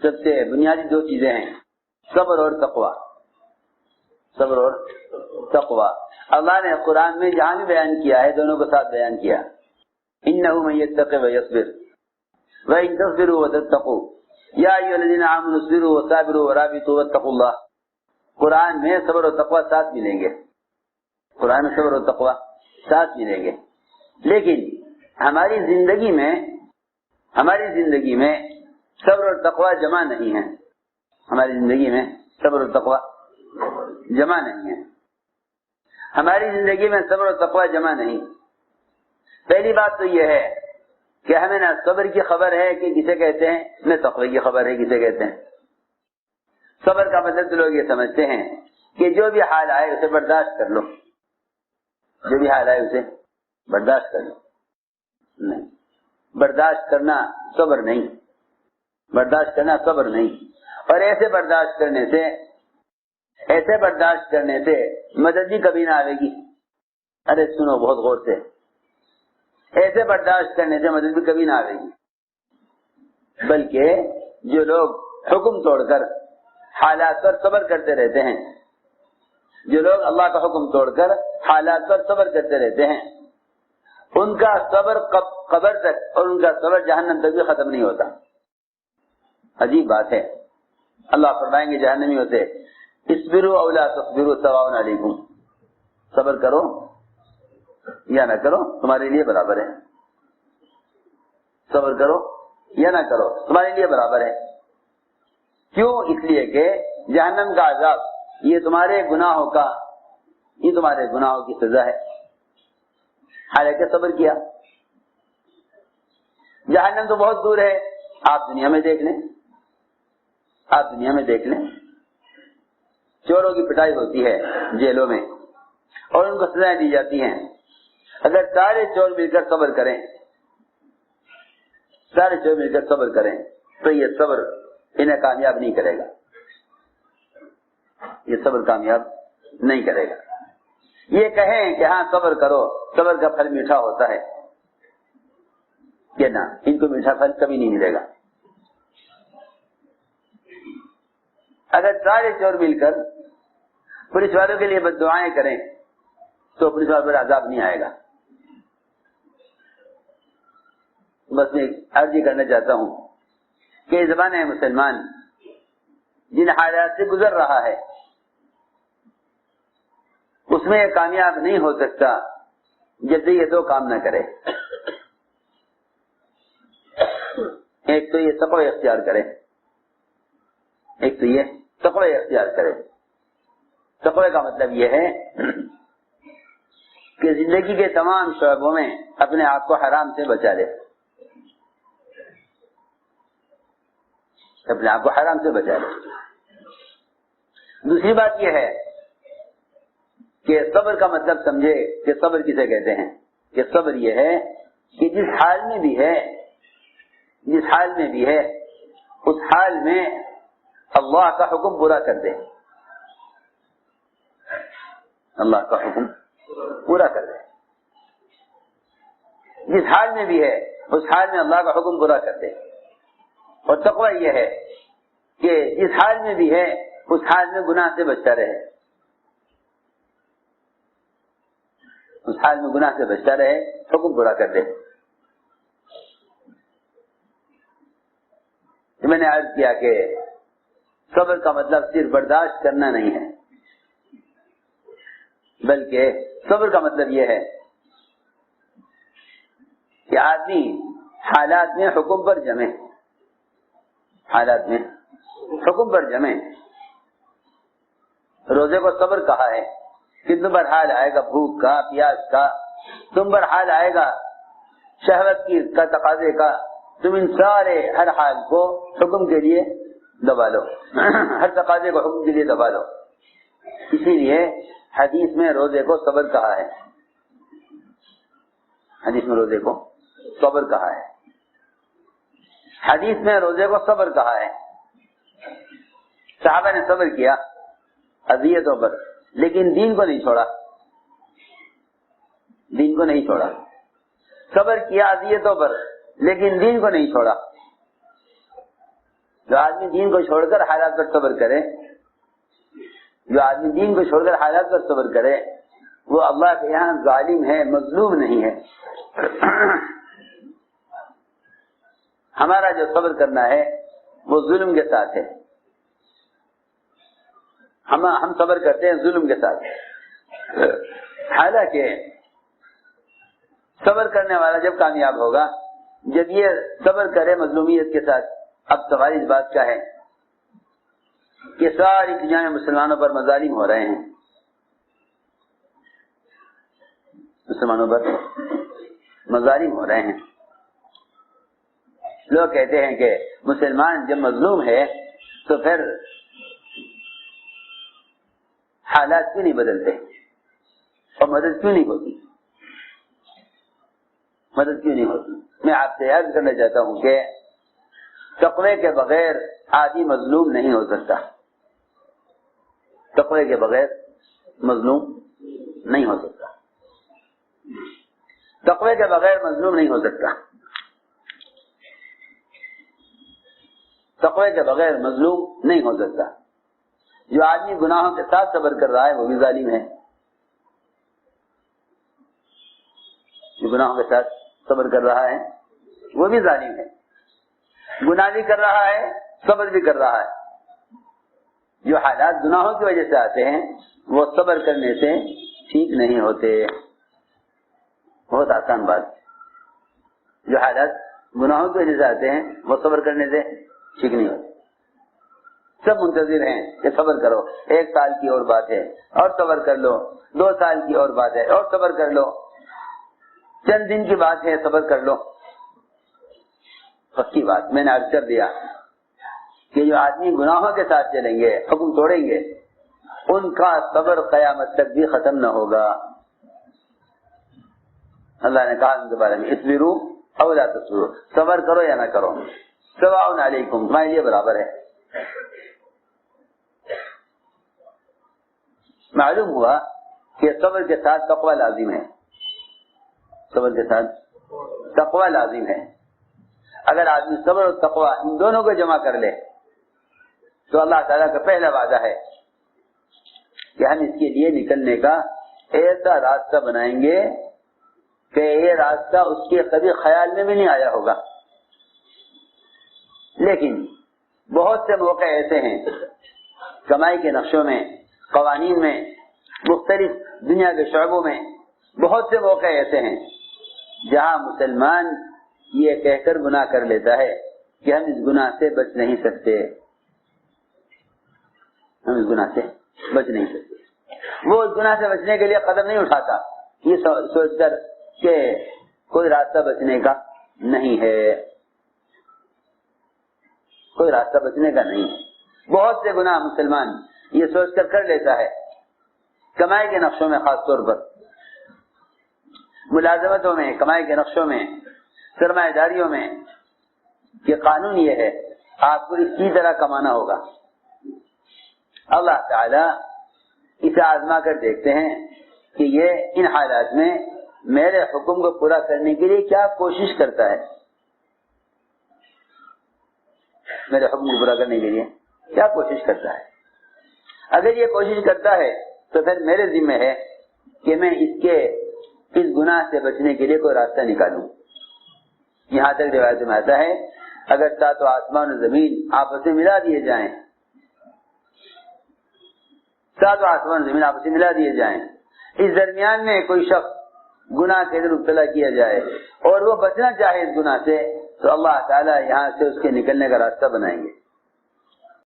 سب سے بنیادی دو چیزیں ہیں، صبر اور تقوی. صبر اور تقوی اللہ نے قرآن میں جہاں بھی بیان کیا ہے دونوں کو ساتھ بیان کیا. انه من يتق ويصبر وان تصبروا وتتقوا یا ایھا الذین آمنوا اصبروا وصابروا ورابطوا واتقوا اللہ. قرآن میں صبر و تقوی ساتھ ملیں گے، قرآن میں صبر و تقوی ساتھ ملیں گے. لیکن ہماری زندگی میں صبر اور تقوی جمع نہیں ہے. ہماری زندگی میں صبر و تقوی جمع نہیں ہے. ہماری زندگی میں صبر و تقوی جمع نہیں. پہلی بات تو یہ ہے کہ ہمیں نہ صبر کی خبر ہے کہ کسے کہتے ہیں، نہ تقوی کی خبر ہے کسے کہتے ہیں. صبر کا مطلب تو لوگ یہ سمجھتے ہیں کہ جو بھی حال آئے اسے برداشت کر لو، جو بھی حال آئے اسے برداشت کر لو. نہیں، برداشت کرنا صبر نہیں، برداشت کرنا صبر نہیں. اور ایسے برداشت کرنے سے مدد بھی کبھی نہ آئے گی. ارے سنو بہت غور سے، ایسے برداشت کرنے سے مدد بھی کبھی نہ آئے گی. بلکہ جو لوگ حکم توڑ کر حالات پر صبر کرتے رہتے ہیں، جو لوگ اللہ کا حکم توڑ کر حالات پر صبر کرتے رہتے ہیں، ان کا صبر قبر تک اور ان کا صبر جہنم تک بھی ختم نہیں ہوتا. عجیب بات ہے. اللہ فرمائیں گے جہنمی ہوتے اصبروا او لا تصبروا سواء علیکم، صبر کرو یا نہ کرو تمہارے لیے برابر ہے. صبر کرو یا نہ کرو تمہارے لیے برابر ہے. کیوں؟ اس لیے کہ جہنم کا عذاب یہ تمہارے گناہوں کی سزا ہے. حالانکہ صبر کیا. جہنم تو بہت دور ہے. آپ دنیا میں دیکھ لیں، چوروں کی پٹائی ہوتی ہے جیلوں میں اور ان کو سزائیں دی جاتی ہیں. اگر سارے چور مل کر صبر کریں تو یہ صبر انہیں کامیاب نہیں کرے گا. یہ صبر کامیاب نہیں کرے گا. یہ کہیں کہ ہاں صبر کرو، صبر کا پھل میٹھا ہوتا ہے، کہ نہ، ان کو میٹھا پھل کبھی نہیں ملے گا. اگر سارے چور مل کر پولیس والوں کے لیے بد دعائیں کریں تو پولیس والوں پر عذاب نہیں آئے گا. بس میں عرض یہ کرنا چاہتا ہوں کہ زمانہ مسلمان جن حالات سے گزر رہا ہے اس میں یہ کامیاب نہیں ہو سکتا جب سے یہ دو کام نہ کرے. ایک تو یہ تقوی اختیار کرے. تقوی کا مطلب یہ ہے کہ زندگی کے تمام شعبوں میں اپنے آپ کو حرام سے بچا لے. اپنے آپ کو حرام سے بچا لے. دوسری بات یہ ہے کہ صبر کا مطلب سمجھے کہ صبر کسے کہتے ہیں. کہ صبر یہ ہے کہ جس حال میں بھی ہے اس حال میں اللہ کا حکم پورا کر دے. اللہ کا حکم پورا کر دے. جس حال میں بھی ہے اس حال میں اللہ کا حکم پورا کر دے. اور تقوی یہ ہے کہ جس حال میں بھی ہے اس حال میں گناہ سے بچتا رہے. اس حال میں گناہ سے بچتا رہے، حکم پورا کر دے. میں نے عرض کیا کہ صبر کا مطلب صرف برداشت کرنا نہیں ہے، بلکہ صبر کا مطلب یہ ہے کہ آدمی حالات میں حکم پر جمے. روزے کو صبر کہا ہے کہ تم پر حال آئے گا بھوک کا، پیاس کا، تم پر حال آئے گا شہوت کا تقاضے کا. تم ان سارے ہر حال کو حکم کے لیے دبا لو، ہر تقاضے کو حکم کے لیے دبا لو. اسی لیے حدیث میں روزے کو صبر کہا ہے. حدیث میں روزے کو صبر کہا ہے. حدیث میں روزے کو صبر کہا ہے. صحابہ نے صبر کیا اذیتوں پر، لیکن دین کو نہیں چھوڑا. دین کو نہیں چھوڑا. صبر کیا اذیتوں پر لیکن دین کو نہیں چھوڑا. جو آدمی دین کو چھوڑ کر حالات پر صبر کرے، جو آدمی دین کو چھوڑ کر حالات پر صبر کرے، وہ اللہ کے یہاں ظالم ہے، مظلوم نہیں ہے۔ ہمارا جو صبر کرنا ہے وہ ظلم کے ساتھ ہے، ہم صبر کرتے ہیں ظلم کے ساتھ۔ حالانکہ صبر کرنے والا جب کامیاب ہوگا، جب یہ صبر کرے مظلومیت کے ساتھ۔ اب سوال اس بات کا ہے کہ ساری دنیا میں مسلمانوں پر مظالم ہو رہے ہیں، مسلمانوں پر مظالم ہو رہے ہیں۔ لوگ کہتے ہیں کہ مسلمان جب مظلوم ہے تو پھر حالات کیوں نہیں بدلتے اور مدد کیوں نہیں ہوتی، مدد کیوں نہیں ہوتی؟ میں آپ سے یاد کرنا چاہتا ہوں کہ تقوی کے بغیر آدمی مظلوم نہیں ہو سکتا، تقوی کے بغیر مظلوم نہیں ہو سکتا، تقوی کے بغیر مظلوم نہیں ہو سکتا، تقوی کے بغیر مظلوم نہیں ہو سکتا۔ جو آدمی گناہوں کے ساتھ صبر کر رہا ہے وہ بھی ظالم ہے، جو گناہوں کے ساتھ صبر کر رہا ہے وہ بھی ظالم ہے، گناہ بھی کر رہا ہے صبر بھی کر رہا ہے۔ جو حالات گناہوں کی وجہ سے آتے ہیں وہ صبر کرنے سے ٹھیک نہیں ہوتے، بہت آسان بات۔ جو حالات گناہوں کی وجہ سے آتے ہیں وہ صبر کرنے سے ٹھیک نہیں ہوتے۔ سب منتظر ہیں کہ صبر کرو، 1 سال کی اور بات ہے اور صبر کر لو، 2 سال کی اور بات ہے اور صبر کر لو، چند دن کی بات ہے صبر کر لو۔ پکی بات میں نے عرض کر دیا کہ جو آدمی گناہوں کے ساتھ چلیں گے، حکم توڑیں گے، ان کا صبر قیامت تک بھی ختم نہ ہوگا۔ اللہ نے کہا ان کے بارے میں اصبروا او لا تصبروا، صبر کرو یا نہ کرو، سواء علیکم، تمہارے لیے برابر ہے۔ معلوم ہوا کہ صبر کے ساتھ تقوی لازم ہے، صبر کے ساتھ تقوی لازم ہے۔ اگر آدمی صبر اور تقوی ان دونوں کو جمع کر لے تو اللہ تعالیٰ کا پہلا وعدہ ہے کہ ہم اس کے لیے نکلنے کا ایسا راستہ بنائیں گے کہ یہ راستہ اس کے کبھی خیال میں بھی نہیں آیا ہوگا۔ لیکن بہت سے موقع ایسے ہیں کمائی کے نقشوں میں، قوانین میں، مختلف دنیا کے شعبوں میں بہت سے موقع ایسے ہیں جہاں مسلمان یہ کہہ کر گناہ کر لیتا ہے کہ ہم اس گناہ سے بچ نہیں سکتے، ہم اس گناہ سے بچ نہیں سکتے۔ وہ اس گناہ سے بچنے کے لیے قدم نہیں اٹھاتا یہ سوچ کر کہ کوئی راستہ بچنے کا نہیں ہے، کوئی راستہ بچنے کا نہیں ہے۔ بہت سے گناہ مسلمان یہ سوچ کر لیتا ہے، کمائی کے نقشوں میں، خاص طور پر ملازمتوں میں، کمائی کے نقشوں میں، سرمایہ داریوں میں، کہ قانون یہ ہے آپ کو اسی طرح کمانا ہوگا۔ اللہ تعالیٰ اسے آزما کر دیکھتے ہیں کہ یہ ان حالات میں میرے حکم کو پورا کرنے کے لیے کیا کوشش کرتا ہے، میرے حکم کو پورا کرنے کے لیے کیا کوشش کرتا ہے۔ اگر یہ کوشش کرتا ہے تو پھر میرے ذمہ ہے کہ میں اس گناہ سے بچنے کے لیے کوئی راستہ نکالوں۔ یہاں تک روایت میں آتا ہے اگر ساتوں آسمان و زمین آپس میں ملا دیے جائیں، ساتوں آسمان و زمین آپس میں ملا دیے جائیں، اس درمیان میں کوئی شخص گناہ کے اندر مبتلا کیا جائے اور وہ بچنا چاہے اس گناہ سے، تو اللہ تعالیٰ یہاں سے اس کے نکلنے کا راستہ بنائیں گے۔